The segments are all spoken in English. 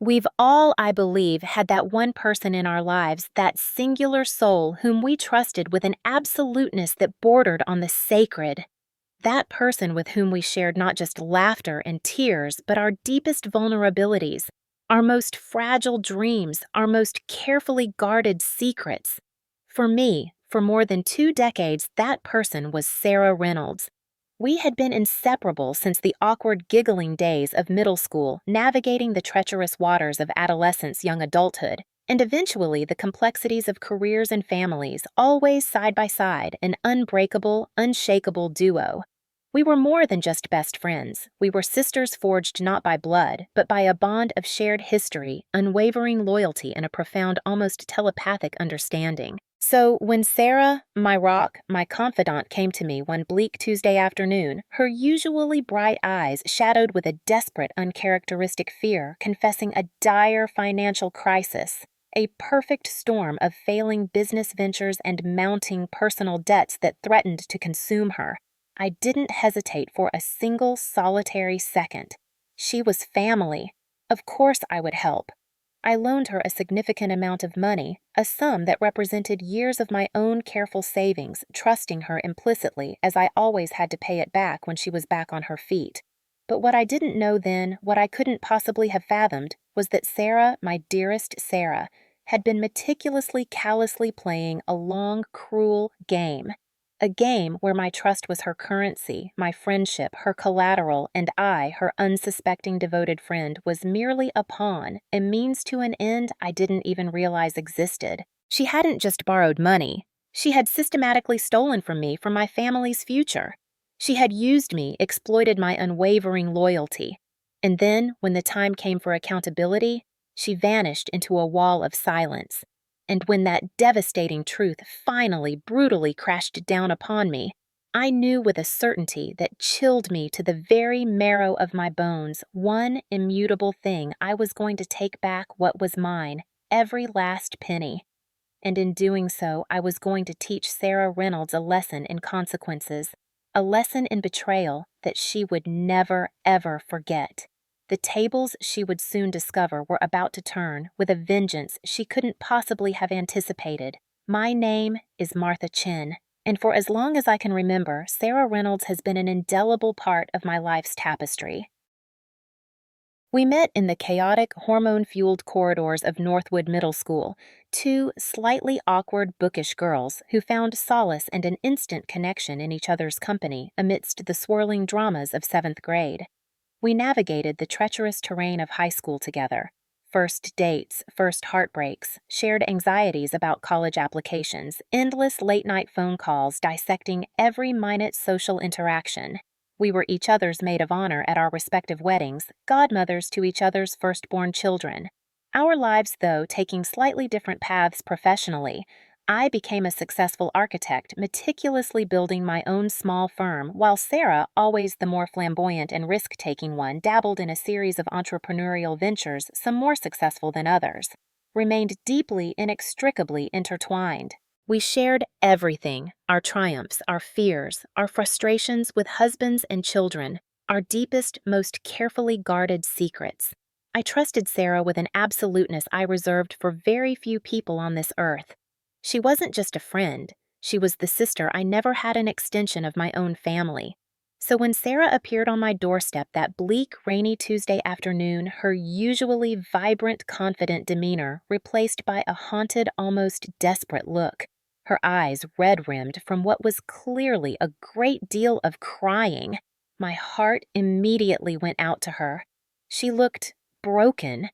We've all, I believe, had that one person in our lives, that singular soul whom we trusted with an absoluteness that bordered on the sacred. That person with whom we shared not just laughter and tears, but our deepest vulnerabilities, our most fragile dreams, our most carefully guarded secrets. For me, for more than 2 decades, that person was Sarah Reynolds. We had been inseparable since the awkward giggling days of middle school, navigating the treacherous waters of adolescence, young adulthood, and eventually the complexities of careers and families, always side by side, an unbreakable, unshakable duo. We were more than just best friends. We were sisters forged not by blood, but by a bond of shared history, unwavering loyalty, and a profound, almost telepathic understanding. So when Sarah, my rock, my confidant, came to me one bleak Tuesday afternoon, her usually bright eyes shadowed with a desperate, uncharacteristic fear, confessing a dire financial crisis, a perfect storm of failing business ventures and mounting personal debts that threatened to consume her, I didn't hesitate for a single solitary second. She was family. Of course I would help. I loaned her a significant amount of money, a sum that represented years of my own careful savings, trusting her implicitly as I always had to pay it back when she was back on her feet. But what I didn't know then, what I couldn't possibly have fathomed, was that Sarah, my dearest Sarah, had been meticulously, callously playing a long, cruel game. A game where my trust was her currency, my friendship, her collateral, and I, her unsuspecting devoted friend, was merely a pawn, a means to an end I didn't even realize existed. She hadn't just borrowed money. She had systematically stolen from me for my family's future. She had used me, exploited my unwavering loyalty. And then, when the time came for accountability, she vanished into a wall of silence. And when that devastating truth finally, brutally crashed down upon me, I knew with a certainty that chilled me to the very marrow of my bones one immutable thing: I was going to take back what was mine, every last penny. And in doing so, I was going to teach Sarah Reynolds a lesson in consequences, a lesson in betrayal that she would never, ever forget. The tables, she would soon discover, were about to turn with a vengeance she couldn't possibly have anticipated. My name is Martha Chin, and for as long as I can remember, Sarah Reynolds has been an indelible part of my life's tapestry. We met in the chaotic, hormone-fueled corridors of Northwood Middle School, two slightly awkward, bookish girls who found solace and an instant connection in each other's company amidst the swirling dramas of 7th grade. We navigated the treacherous terrain of high school together. First dates, first heartbreaks, shared anxieties about college applications, endless late-night phone calls dissecting every minute social interaction. We were each other's maid of honor at our respective weddings, godmothers to each other's firstborn children. Our lives, though, taking slightly different paths professionally. I became a successful architect, meticulously building my own small firm, while Sarah, always the more flamboyant and risk-taking one, dabbled in a series of entrepreneurial ventures, some more successful than others, remained deeply, inextricably intertwined. We shared everything: our triumphs, our fears, our frustrations with husbands and children, our deepest, most carefully guarded secrets. I trusted Sarah with an absoluteness I reserved for very few people on this earth. She wasn't just a friend, she was the sister I never had an extension of my own family. So when Sarah appeared on my doorstep that bleak, rainy Tuesday afternoon, her usually vibrant, confident demeanor replaced by a haunted, almost desperate look, her eyes red-rimmed from what was clearly a great deal of crying, my heart immediately went out to her. She looked broken.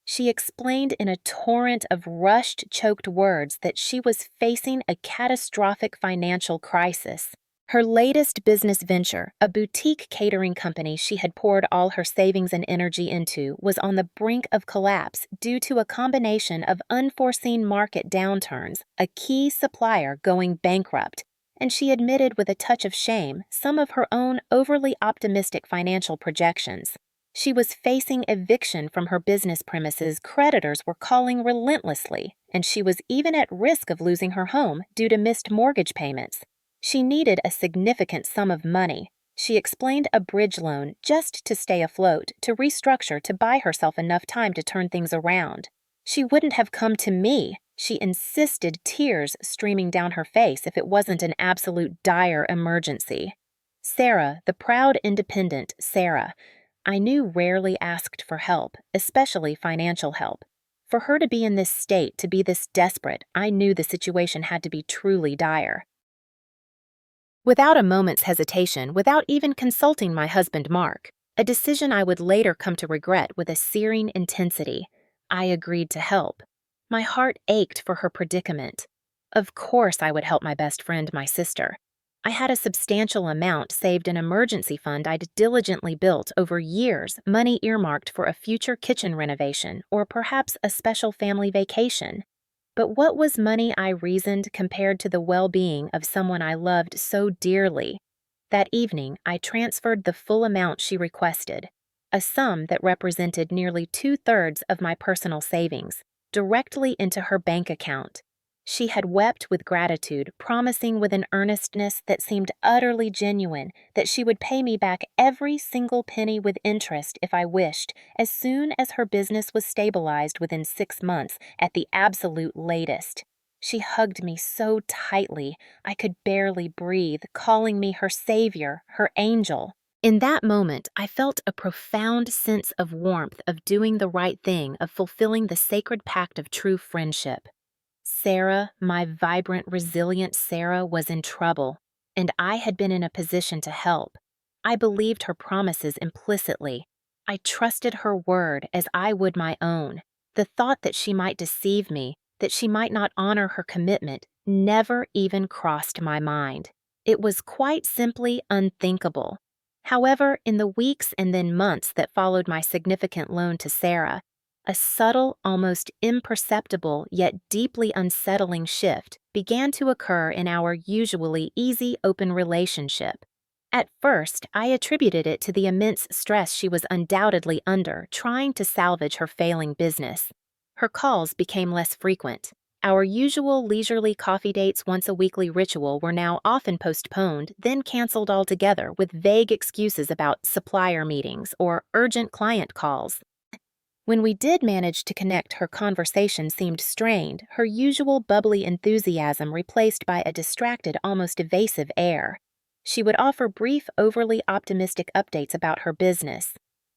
She explained in a torrent of rushed, choked words that she was facing a catastrophic financial crisis. Her latest business venture, a boutique catering company she had poured all her savings and energy into, was on the brink of collapse due to a combination of unforeseen market downturns, a key supplier going bankrupt, and she admitted with a touch of shame some of her own overly optimistic financial projections. She was facing eviction from her business premises creditors were calling relentlessly, and she was even at risk of losing her home due to missed mortgage payments. She needed a significant sum of money, She explained a bridge loan just to stay afloat, to restructure, to buy herself enough time to turn things around. She wouldn't have come to me. She insisted, tears streaming down her face, if it wasn't an absolute dire emergency. Sarah, the proud, independent Sarah, I knew rarely asked for help, especially financial help. For her to be in this state, to be this desperate, I knew the situation had to be truly dire. Without a moment's hesitation, without even consulting my husband Mark, a decision I would later come to regret with a searing intensity, I agreed to help. My heart ached for her predicament. Of course I would help my best friend, my sister. I had a substantial amount saved in emergency fund I'd diligently built over years, money earmarked for a future kitchen renovation or perhaps a special family vacation. But what was money, I reasoned, compared to the well-being of someone I loved so dearly? That evening, I transferred the full amount she requested, a sum that represented nearly 2/3 of my personal savings, directly into her bank account. She had wept with gratitude, promising with an earnestness that seemed utterly genuine that she would pay me back every single penny with interest if I wished, as soon as her business was stabilized within 6 months at the absolute latest. She hugged me so tightly I could barely breathe, calling me her savior, her angel. In that moment, I felt a profound sense of warmth, of doing the right thing, of fulfilling the sacred pact of true friendship. Sarah, my vibrant, resilient Sarah, was in trouble, and I had been in a position to help. I believed her promises implicitly. I trusted her word as I would my own. The thought that she might deceive me, that she might not honor her commitment, never even crossed my mind. It was quite simply unthinkable. However, in the weeks and then months that followed my significant loan to Sarah, a subtle, almost imperceptible, yet deeply unsettling shift began to occur in our usually easy, open relationship. At first, I attributed it to the immense stress she was undoubtedly under trying to salvage her failing business. Her calls became less frequent. Our usual leisurely coffee dates once a weekly ritual were now often postponed, then canceled altogether with vague excuses about supplier meetings or urgent client calls. When we did manage to connect, her conversation seemed strained, her usual bubbly enthusiasm replaced by a distracted, almost evasive air. She would offer brief, overly optimistic updates about her business.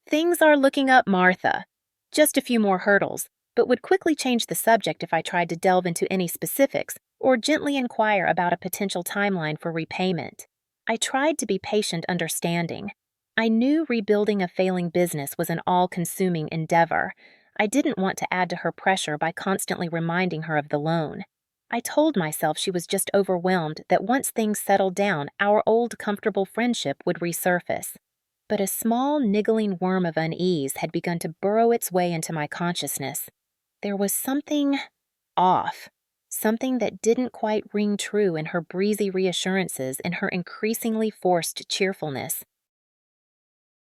"Things are looking up, Martha." Just a few more hurdles, but would quickly change the subject if I tried to delve into any specifics or gently inquire about a potential timeline for repayment. I tried to be patient, understanding. I knew rebuilding a failing business was an all-consuming endeavor. I didn't want to add to her pressure by constantly reminding her of the loan. I told myself she was just overwhelmed, that once things settled down, our old comfortable friendship would resurface. But a small, niggling worm of unease had begun to burrow its way into my consciousness. There was something off, something that didn't quite ring true in her breezy reassurances and her increasingly forced cheerfulness.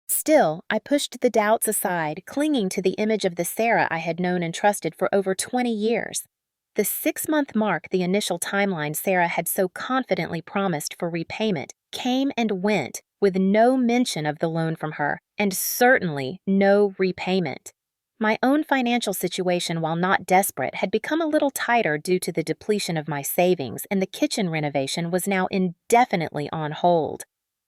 Still, I pushed the doubts aside, clinging to the image of the Sarah I had known and trusted for over 20 years. The 6-month mark, the initial timeline Sarah had so confidently promised for repayment, came and went with no mention of the loan from her, and certainly no repayment. My own financial situation, while not desperate, had become a little tighter due to the depletion of my savings, and the kitchen renovation was now indefinitely on hold.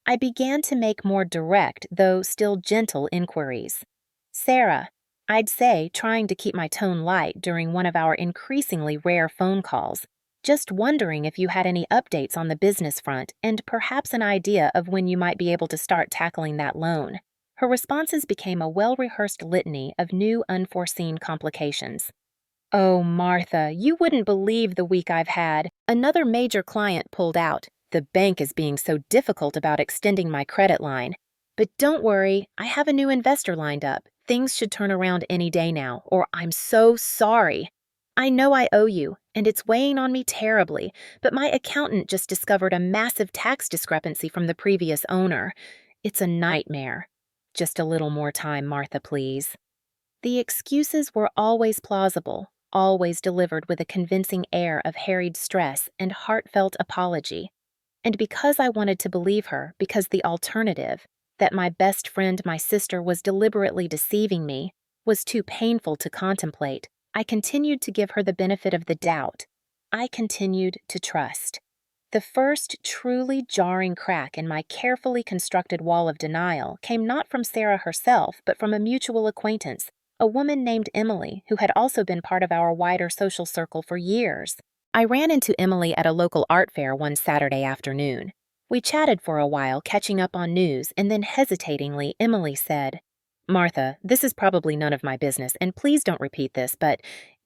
I began to make more direct, though still gentle, inquiries. "Sarah," I'd say, trying to keep my tone light during one of our increasingly rare phone calls, "just wondering if you had any updates on the business front and perhaps an idea of when you might be able to start tackling that loan." Her responses became a well-rehearsed litany of new unforeseen complications. "Oh, Martha, you wouldn't believe the week I've had. Another major client pulled out. The bank is being so difficult about extending my credit line. But don't worry, I have a new investor lined up. Things should turn around any day now, or I'm so sorry. I know I owe you, and it's weighing on me terribly, but my accountant just discovered a massive tax discrepancy from the previous owner. It's a nightmare. Just a little more time, Martha, please." The excuses were always plausible, always delivered with a convincing air of harried stress and heartfelt apology. And because I wanted to believe her, because the alternative, that my best friend, my sister, was deliberately deceiving me, was too painful to contemplate, I continued to give her the benefit of the doubt. I continued to trust. The first truly jarring crack in my carefully constructed wall of denial came not from Sarah herself, but from a mutual acquaintance, a woman named Emily, who had also been part of our wider social circle for years. I ran into Emily at a local art fair one Saturday afternoon. We chatted for a while, catching up on news, and then hesitatingly, Emily said, "Martha, this is probably none of my business, and please don't repeat this, but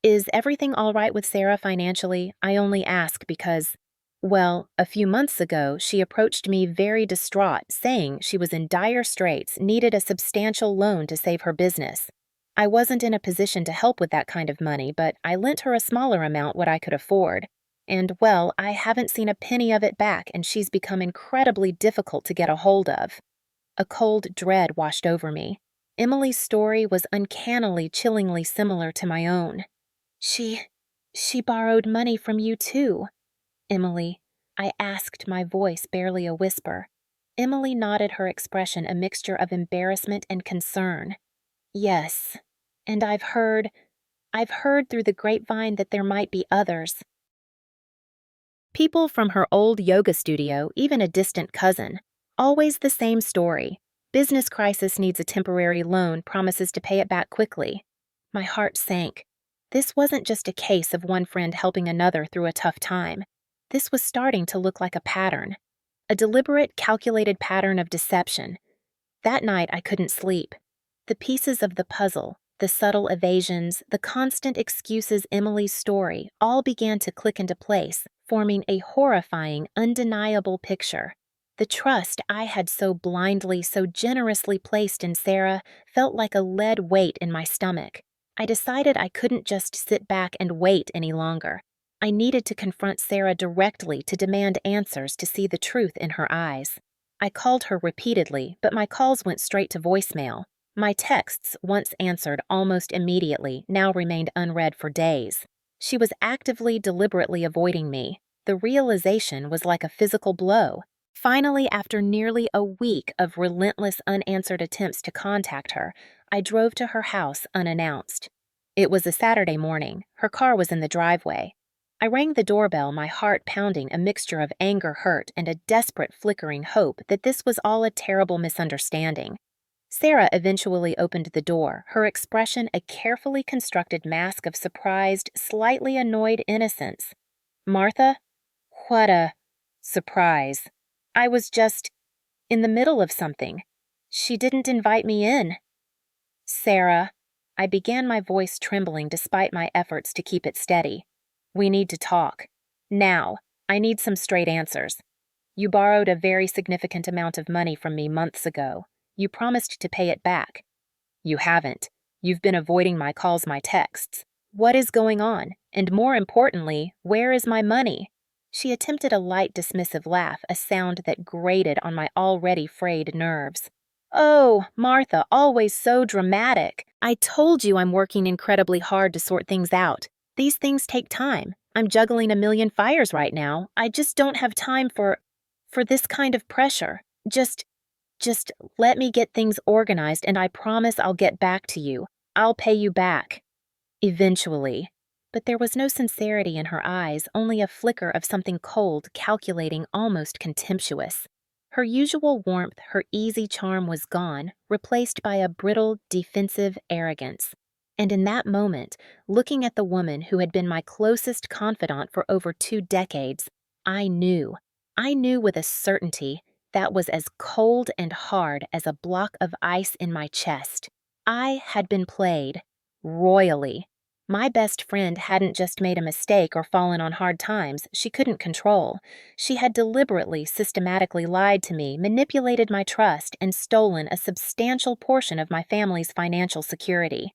is everything all right with Sarah financially? I only ask because, well, a few months ago, she approached me very distraught, saying she was in dire straits, needed a substantial loan to save her business. I wasn't in a position to help with that kind of money, but I lent her a smaller amount what I could afford. And, well, I haven't seen a penny of it back, and she's become incredibly difficult to get a hold of." A cold dread washed over me. Emily's story was uncannily, chillingly similar to my own. She borrowed money from you too, Emily," I asked, my voice barely a whisper. Emily nodded, her expression a mixture of embarrassment and concern. "Yes, and I've heard through the grapevine that there might be others. People from her old yoga studio, even a distant cousin. Always the same story. Business crisis, needs a temporary loan, promises to pay it back quickly." My heart sank. This wasn't just a case of one friend helping another through a tough time. This was starting to look like a pattern. A deliberate, calculated pattern of deception. That night I couldn't sleep. The pieces of the puzzle, the subtle evasions, the constant excuses, Emily's story, all began to click into place, forming a horrifying, undeniable picture. The trust I had so blindly, so generously placed in Sarah felt like a lead weight in my stomach. I decided I couldn't just sit back and wait any longer. I needed to confront Sarah directly, to demand answers, to see the truth in her eyes. I called her repeatedly, but my calls went straight to voicemail. My texts, once answered almost immediately, now remained unread for days. She was actively, deliberately avoiding me. The realization was like a physical blow. Finally, after nearly a week of relentless, unanswered attempts to contact her, I drove to her house unannounced. It was a Saturday morning. Her car was in the driveway. I rang the doorbell, my heart pounding, a mixture of anger, hurt, and a desperate, flickering hope that this was all a terrible misunderstanding. Sarah eventually opened the door, her expression a carefully constructed mask of surprised, slightly annoyed innocence. "Martha? What a surprise. I was just in the middle of something. She didn't invite me in." "Sarah," I began, my voice trembling despite my efforts to keep it steady. "We need to talk. Now. I need some straight answers. You borrowed a very significant amount of money from me months ago. You promised to pay it back. You haven't. You've been avoiding my calls, my texts. What is going on? And more importantly, where is my money?" She attempted a light, dismissive laugh, a sound that grated on my already frayed nerves. "Oh, Martha, always so dramatic. I told you I'm working incredibly hard to sort things out. These things take time. I'm juggling a million fires right now. I just don't have time for this kind of pressure. Just let me get things organized, and I promise I'll get back to you. I'll pay you back. Eventually." But there was no sincerity in her eyes, only a flicker of something cold, calculating, almost contemptuous. Her usual warmth, her easy charm was gone, replaced by a brittle, defensive arrogance. And in that moment, looking at the woman who had been my closest confidant for over 2 decades, I knew with a certainty that was as cold and hard as a block of ice in my chest. I had been played royally. My best friend hadn't just made a mistake or fallen on hard times she couldn't control. She had deliberately, systematically lied to me, manipulated my trust, and stolen a substantial portion of my family's financial security.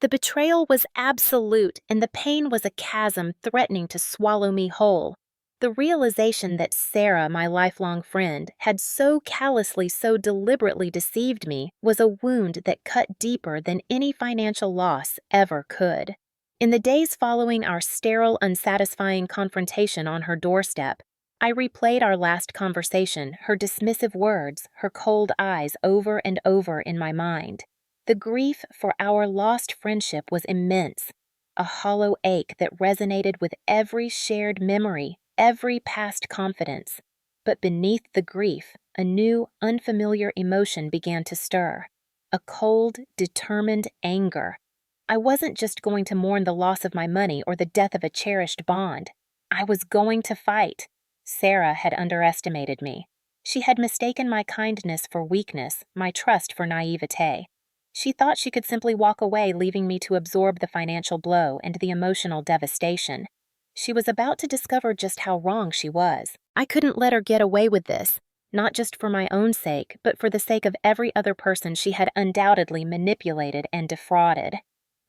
The betrayal was absolute, and the pain was a chasm threatening to swallow me whole. The realization that Sarah, my lifelong friend, had so callously, so deliberately deceived me was a wound that cut deeper than any financial loss ever could. In the days following our sterile, unsatisfying confrontation on her doorstep, I replayed our last conversation, her dismissive words, her cold eyes over and over in my mind. The grief for our lost friendship was immense, a hollow ache that resonated with every shared memory, every past confidence. But beneath the grief, a new, unfamiliar emotion began to stir. A cold, determined anger. I wasn't just going to mourn the loss of my money or the death of a cherished bond. I was going to fight. Sarah had underestimated me. She had mistaken my kindness for weakness, my trust for naivete. She thought she could simply walk away, leaving me to absorb the financial blow and the emotional devastation. She was about to discover just how wrong she was. I couldn't let her get away with this, not just for my own sake, but for the sake of every other person she had undoubtedly manipulated and defrauded.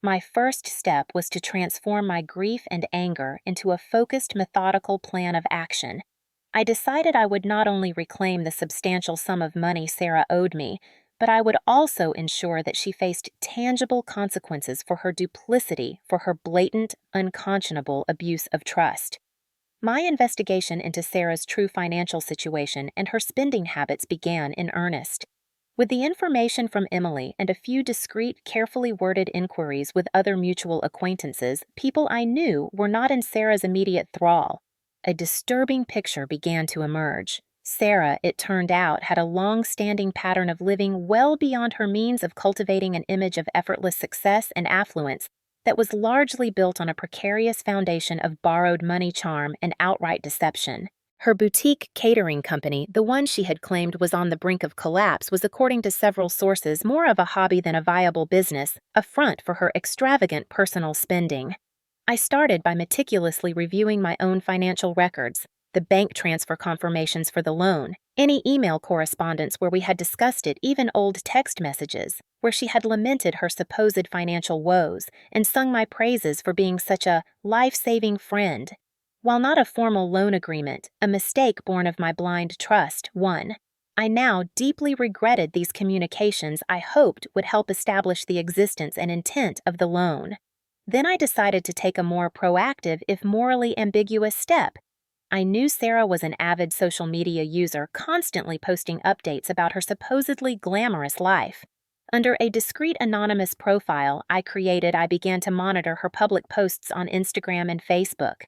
My first step was to transform my grief and anger into a focused, methodical plan of action. I decided I would not only reclaim the substantial sum of money Sarah owed me, but I would also ensure that she faced tangible consequences for her duplicity, for her blatant, unconscionable abuse of trust. My investigation into Sarah's true financial situation and her spending habits began in earnest. With the information from Emily and a few discreet, carefully worded inquiries with other mutual acquaintances, people I knew were not in Sarah's immediate thrall, a disturbing picture began to emerge. Sarah, it turned out, had a long-standing pattern of living well beyond her means of cultivating an image of effortless success and affluence that was largely built on a precarious foundation of borrowed money charm and outright deception. Her boutique catering company, the one she had claimed was on the brink of collapse, was, according to several sources, more of a hobby than a viable business, a front for her extravagant personal spending. I started by meticulously reviewing my own financial records, the bank transfer confirmations for the loan, any email correspondence where we had discussed it, even old text messages, where she had lamented her supposed financial woes and sung my praises for being such a life-saving friend. While not a formal loan agreement, a mistake born of my blind trust, one. I now deeply regretted these communications I hoped would help establish the existence and intent of the loan. Then I decided to take a more proactive, if morally ambiguous, step. I knew Sarah was an avid social media user, constantly posting updates about her supposedly glamorous life. Under a discreet anonymous profile I began to monitor her public posts on Instagram and Facebook.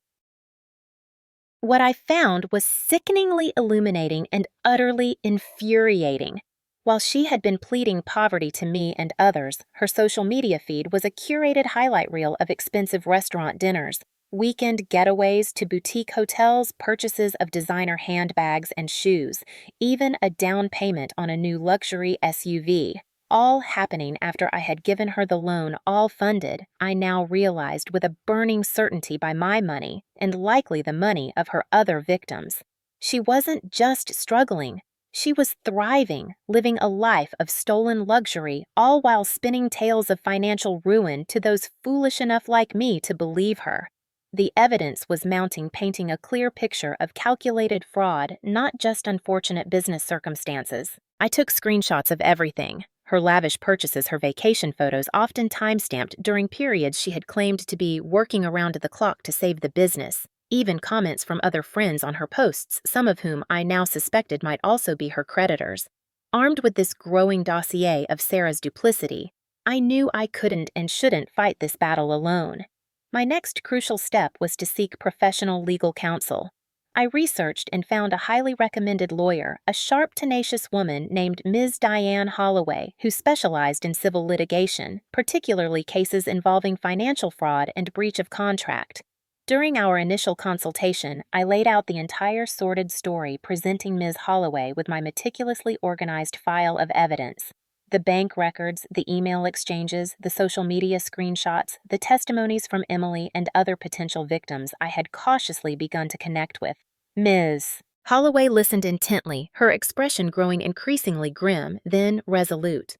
What I found was sickeningly illuminating and utterly infuriating. While she had been pleading poverty to me and others, her social media feed was a curated highlight reel of expensive restaurant dinners, weekend getaways to boutique hotels, purchases of designer handbags and shoes, even a down payment on a new luxury SUV. All happening after I had given her the loan, all funded, I now realized with a burning certainty, by my money, and likely the money of her other victims. She wasn't just struggling. She was thriving, living a life of stolen luxury, all while spinning tales of financial ruin to those foolish enough like me to believe her. The evidence was mounting, painting a clear picture of calculated fraud, not just unfortunate business circumstances. I took screenshots of everything. Her lavish purchases, her vacation photos, often time-stamped during periods she had claimed to be working around the clock to save the business. Even comments from other friends on her posts, some of whom I now suspected might also be her creditors. Armed with this growing dossier of Sarah's duplicity, I knew I couldn't and shouldn't fight this battle alone. My next crucial step was to seek professional legal counsel. I researched and found a highly recommended lawyer, a sharp, tenacious woman named Ms. Diane Holloway, who specialized in civil litigation, particularly cases involving financial fraud and breach of contract. During our initial consultation, I laid out the entire sordid story, presenting Ms. Holloway with my meticulously organized file of evidence. The bank records, the email exchanges, the social media screenshots, the testimonies from Emily and other potential victims I had cautiously begun to connect with. Ms. Holloway listened intently, her expression growing increasingly grim, then resolute.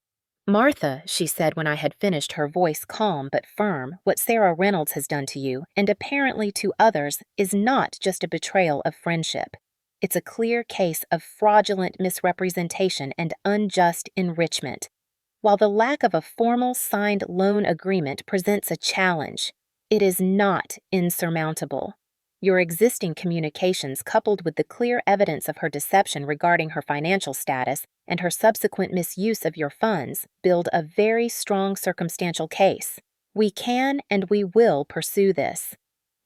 "Martha," she said when I had finished, her voice calm but firm, "what Sarah Reynolds has done to you, and apparently to others, is not just a betrayal of friendship. It's a clear case of fraudulent misrepresentation and unjust enrichment. While the lack of a formal signed loan agreement presents a challenge, it is not insurmountable. Your existing communications, coupled with the clear evidence of her deception regarding her financial status and her subsequent misuse of your funds, build a very strong circumstantial case. We can and we will pursue this.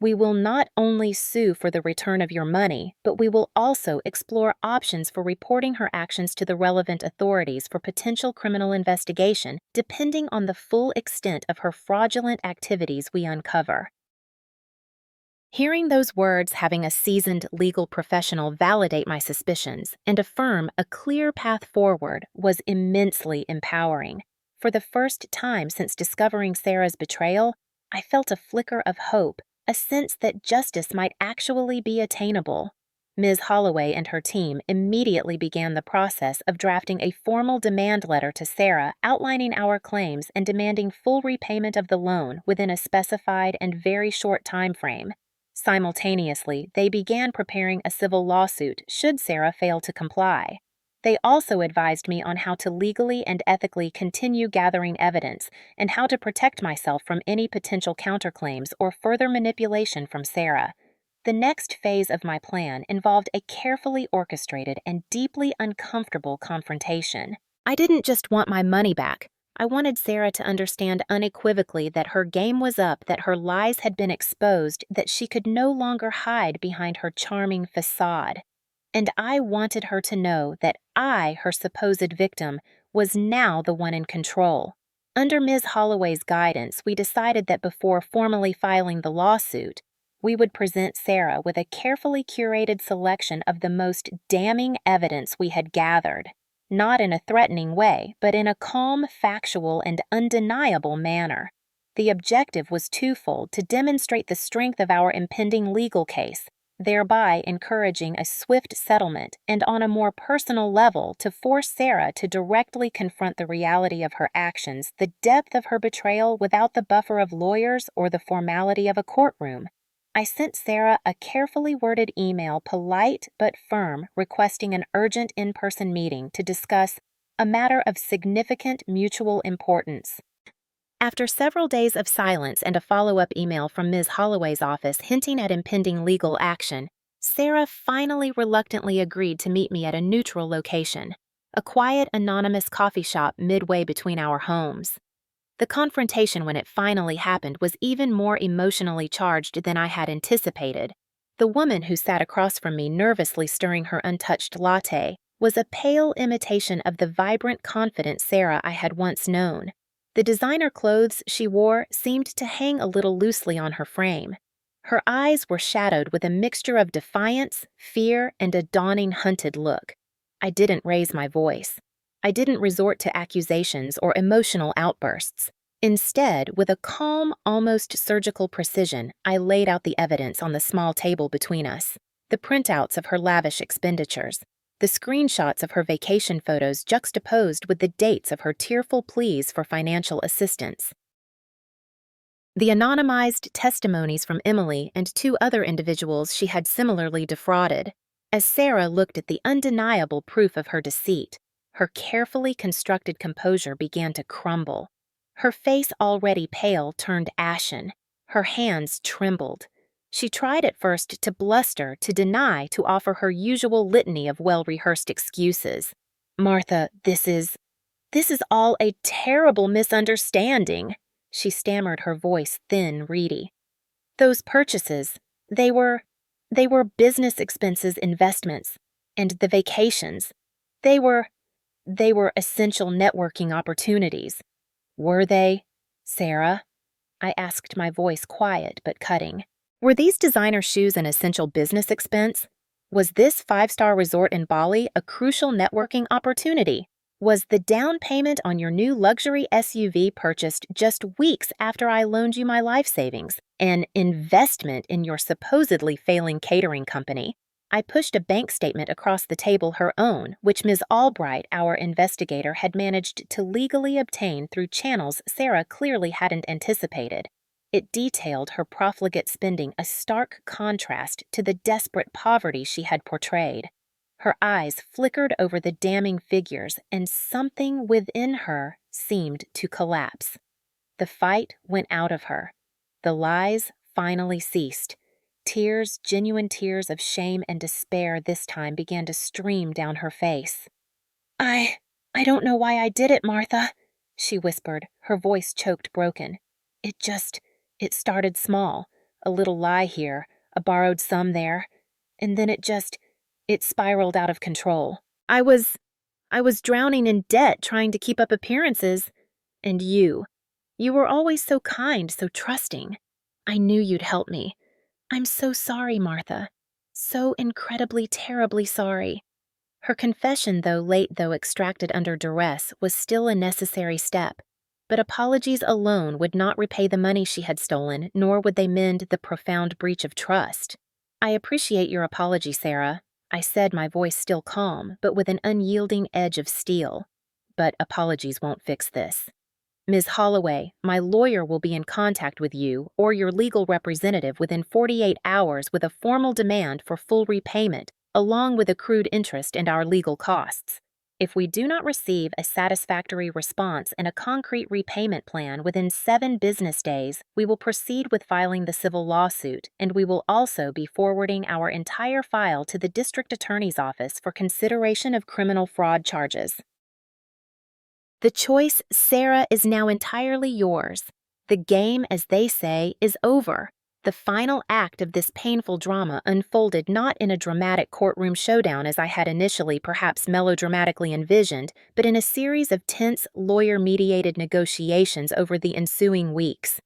We will not only sue for the return of your money, but we will also explore options for reporting her actions to the relevant authorities for potential criminal investigation, depending on the full extent of her fraudulent activities we uncover. Hearing those words, having a seasoned legal professional validate my suspicions and affirm a clear path forward, was immensely empowering. For the first time since discovering Sarah's betrayal, I felt a flicker of hope, a sense that justice might actually be attainable. Ms. Holloway and her team immediately began the process of drafting a formal demand letter to Sarah outlining our claims and demanding full repayment of the loan within a specified and very short time frame. Simultaneously, they began preparing a civil lawsuit should Sarah fail to comply. They also advised me on how to legally and ethically continue gathering evidence and how to protect myself from any potential counterclaims or further manipulation from Sarah. The next phase of my plan involved a carefully orchestrated and deeply uncomfortable confrontation. I didn't just want my money back. I wanted Sarah to understand unequivocally that her game was up, that her lies had been exposed, that she could no longer hide behind her charming facade. And I wanted her to know that I, her supposed victim, was now the one in control. Under Ms. Holloway's guidance, we decided that before formally filing the lawsuit, we would present Sarah with a carefully curated selection of the most damning evidence we had gathered. Not in a threatening way, but in a calm, factual, and undeniable manner. The objective was twofold: to demonstrate the strength of our impending legal case, thereby encouraging a swift settlement, and on a more personal level, to force Sarah to directly confront the reality of her actions, the depth of her betrayal without the buffer of lawyers or the formality of a courtroom. I sent Sarah a carefully worded email, polite but firm, requesting an urgent in-person meeting to discuss a matter of significant mutual importance. After several days of silence and a follow-up email from Ms. Holloway's office hinting at impending legal action, Sarah finally reluctantly agreed to meet me at a neutral location, a quiet, anonymous coffee shop midway between our homes. The confrontation, when it finally happened, was even more emotionally charged than I had anticipated. The woman who sat across from me, nervously stirring her untouched latte, was a pale imitation of the vibrant, confident Sarah I had once known. The designer clothes she wore seemed to hang a little loosely on her frame. Her eyes were shadowed with a mixture of defiance, fear, and a dawning hunted look. I didn't raise my voice. I didn't resort to accusations or emotional outbursts. Instead, with a calm, almost surgical precision, I laid out the evidence on the small table between us. The printouts of her lavish expenditures, the screenshots of her vacation photos juxtaposed with the dates of her tearful pleas for financial assistance. The anonymized testimonies from Emily and two other individuals she had similarly defrauded. As Sarah looked at the undeniable proof of her deceit, her carefully constructed composure began to crumble. Her face, already pale, turned ashen. Her hands trembled. She tried at first to bluster, to deny, to offer her usual litany of well-rehearsed excuses. "Martha, this is all a terrible misunderstanding," she stammered, her voice thin, reedy. "Those purchases, they were business expenses, investments, and the vacations. They were essential networking opportunities." "Were they, Sarah?" I asked, my voice quiet but cutting. "Were these designer shoes an essential business expense? Was this five-star resort in Bali a crucial networking opportunity? Was the down payment on your new luxury SUV purchased just weeks after I loaned you my life savings an investment in your supposedly failing catering company?" I pushed a bank statement across the table, her own, which Ms. Albright, our investigator, had managed to legally obtain through channels Sarah clearly hadn't anticipated. It detailed her profligate spending, a stark contrast to the desperate poverty she had portrayed. Her eyes flickered over the damning figures, and something within her seemed to collapse. The fight went out of her. The lies finally ceased. Tears, genuine tears of shame and despair this time began to stream down her face. I don't know why I did it, Martha, she whispered, her voice choked broken. It started small, a little lie here, a borrowed sum there, and then it spiraled out of control. I was drowning in debt trying to keep up appearances, and you were always so kind, so trusting. I knew you'd help me. I'm so sorry, Martha. So incredibly, terribly sorry. Her confession, though late, though extracted under duress, was still a necessary step. But apologies alone would not repay the money she had stolen, nor would they mend the profound breach of trust. I appreciate your apology, Sarah, I said, my voice still calm, but with an unyielding edge of steel. But apologies won't fix this. Ms. Holloway, my lawyer will be in contact with you or your legal representative within 48 hours with a formal demand for full repayment, along with accrued interest and our legal costs. If we do not receive a satisfactory response and a concrete repayment plan within 7 business days, we will proceed with filing the civil lawsuit, and we will also be forwarding our entire file to the district attorney's office for consideration of criminal fraud charges. The choice, Sarah, is now entirely yours. The game, as they say, is over. The final act of this painful drama unfolded not in a dramatic courtroom showdown as I had initially perhaps melodramatically envisioned, but in a series of tense, lawyer-mediated negotiations over the ensuing weeks.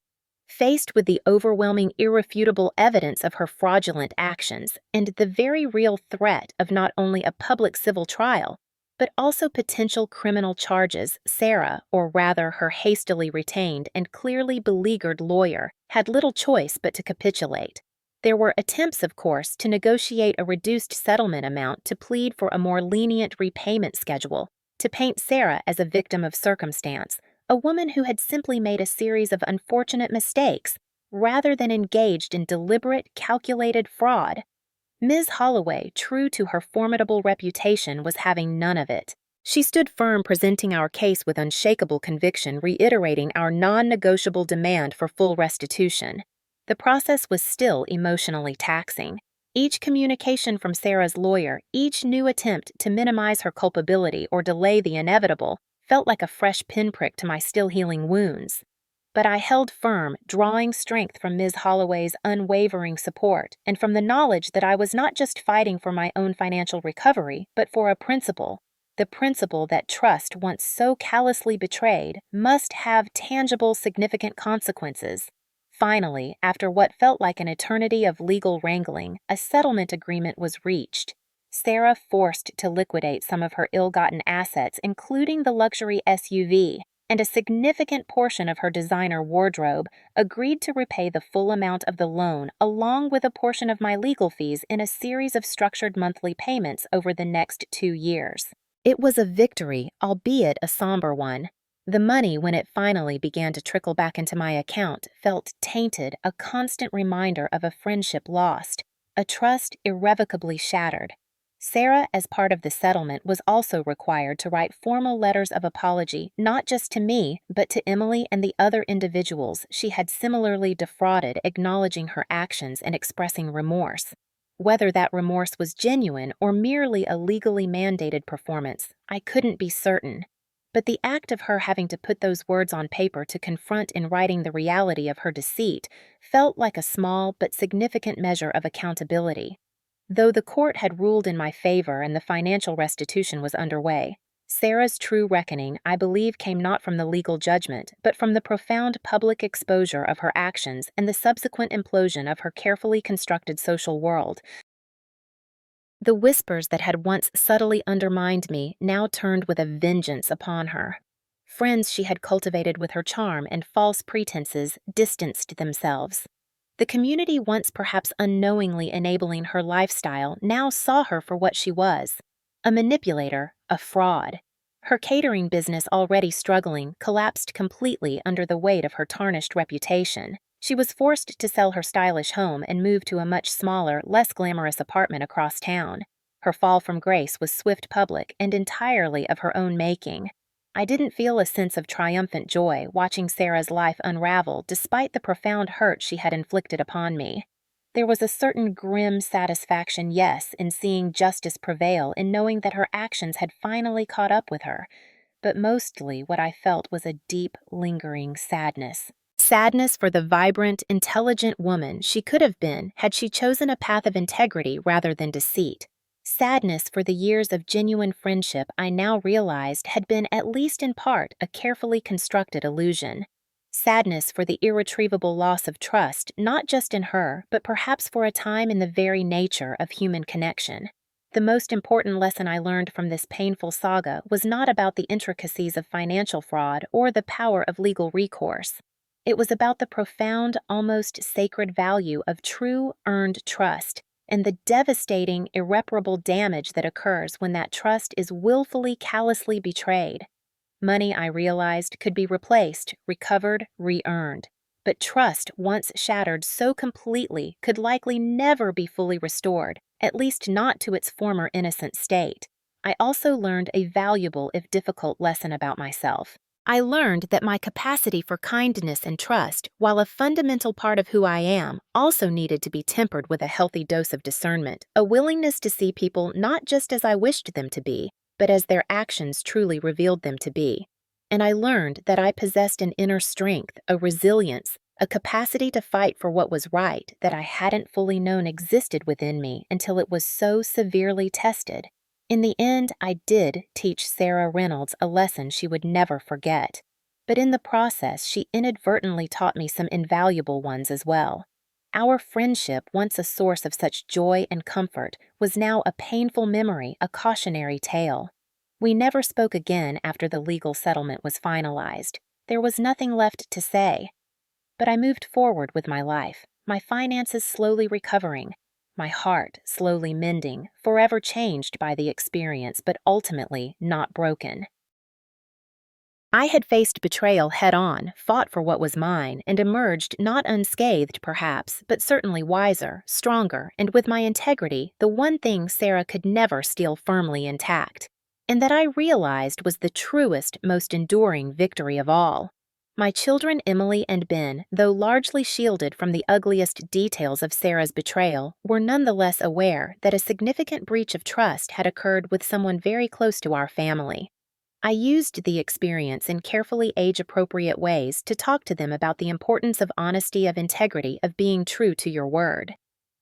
Faced with the overwhelming, irrefutable evidence of her fraudulent actions and the very real threat of not only a public civil trial, but also potential criminal charges, Sarah, or rather her hastily retained and clearly beleaguered lawyer, had little choice but to capitulate. There were attempts, of course, to negotiate a reduced settlement amount to plead for a more lenient repayment schedule, to paint Sarah as a victim of circumstance, a woman who had simply made a series of unfortunate mistakes, rather than engaged in deliberate, calculated fraud. Ms. Holloway, true to her formidable reputation, was having none of it. She stood firm, presenting our case with unshakable conviction, reiterating our non-negotiable demand for full restitution. The process was still emotionally taxing. Each communication from Sarah's lawyer, each new attempt to minimize her culpability or delay the inevitable, felt like a fresh pinprick to my still-healing wounds. But I held firm, drawing strength from Ms. Holloway's unwavering support and from the knowledge that I was not just fighting for my own financial recovery, but for a principle, the principle that trust, once so callously betrayed, must have tangible, significant consequences. Finally, after what felt like an eternity of legal wrangling, a settlement agreement was reached. Sarah, forced to liquidate some of her ill-gotten assets, including the luxury SUV, and a significant portion of her designer wardrobe, agreed to repay the full amount of the loan along with a portion of my legal fees in a series of structured monthly payments over the next 2 years. It was a victory, albeit a somber one. The money, when it finally began to trickle back into my account, felt tainted, a constant reminder of a friendship lost, a trust irrevocably shattered. Sarah, as part of the settlement, was also required to write formal letters of apology, not just to me, but to Emily and the other individuals she had similarly defrauded, acknowledging her actions and expressing remorse. Whether that remorse was genuine or merely a legally mandated performance, I couldn't be certain. But the act of her having to put those words on paper to confront in writing the reality of her deceit felt like a small but significant measure of accountability. Though the court had ruled in my favor and the financial restitution was underway, Sarah's true reckoning, I believe, came not from the legal judgment, but from the profound public exposure of her actions and the subsequent implosion of her carefully constructed social world. The whispers that had once subtly undermined me now turned with a vengeance upon her. Friends she had cultivated with her charm and false pretenses distanced themselves. The community, once perhaps unknowingly enabling her lifestyle, now saw her for what she was: a manipulator, a fraud. Her catering business, already struggling, collapsed completely under the weight of her tarnished reputation. She was forced to sell her stylish home and move to a much smaller, less glamorous apartment across town. Her fall from grace was swift, public, and entirely of her own making. I didn't feel a sense of triumphant joy watching Sarah's life unravel despite the profound hurt she had inflicted upon me. There was a certain grim satisfaction, yes, in seeing justice prevail and knowing that her actions had finally caught up with her, but mostly what I felt was a deep, lingering sadness. Sadness for the vibrant, intelligent woman she could have been had she chosen a path of integrity rather than deceit. Sadness for the years of genuine friendship I now realized had been at least in part a carefully constructed illusion. Sadness for the irretrievable loss of trust, not just in her, but perhaps for a time in the very nature of human connection. The most important lesson I learned from this painful saga was not about the intricacies of financial fraud or the power of legal recourse. It was about the profound, almost sacred value of true, earned trust and the devastating, irreparable damage that occurs when that trust is willfully, callously betrayed. Money, I realized, could be replaced, recovered, re-earned. But trust, once shattered so completely, could likely never be fully restored, at least not to its former innocent state. I also learned a valuable, if difficult, lesson about myself. I learned that my capacity for kindness and trust, while a fundamental part of who I am, also needed to be tempered with a healthy dose of discernment, a willingness to see people not just as I wished them to be, but as their actions truly revealed them to be. And I learned that I possessed an inner strength, a resilience, a capacity to fight for what was right that I hadn't fully known existed within me until it was so severely tested. In the end, I did teach Sarah Reynolds a lesson she would never forget. But in the process, she inadvertently taught me some invaluable ones as well. Our friendship, once a source of such joy and comfort, was now a painful memory, a cautionary tale. We never spoke again after the legal settlement was finalized. There was nothing left to say. But I moved forward with my life, my finances slowly recovering, my heart slowly mending, forever changed by the experience, but ultimately not broken. I had faced betrayal head-on, fought for what was mine, and emerged not unscathed, perhaps, but certainly wiser, stronger, and with my integrity, the one thing Sarah could never steal firmly intact, and that I realized was the truest, most enduring victory of all. My children Emily and Ben, though largely shielded from the ugliest details of Sarah's betrayal, were nonetheless aware that a significant breach of trust had occurred with someone very close to our family. I used the experience in carefully age-appropriate ways to talk to them about the importance of honesty, of integrity, of being true to your word.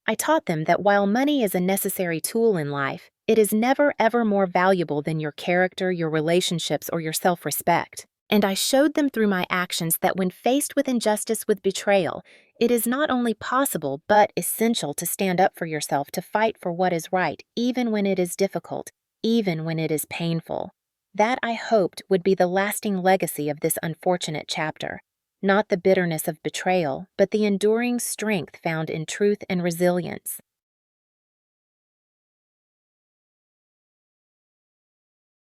I taught them that while money is a necessary tool in life, it is never ever more valuable than your character, your relationships, or your self-respect. And I showed them through my actions that when faced with injustice, with betrayal, it is not only possible but essential to stand up for yourself, to fight for what is right, even when it is difficult, even when it is painful. That, I hoped, would be the lasting legacy of this unfortunate chapter. Not the bitterness of betrayal, but the enduring strength found in truth and resilience.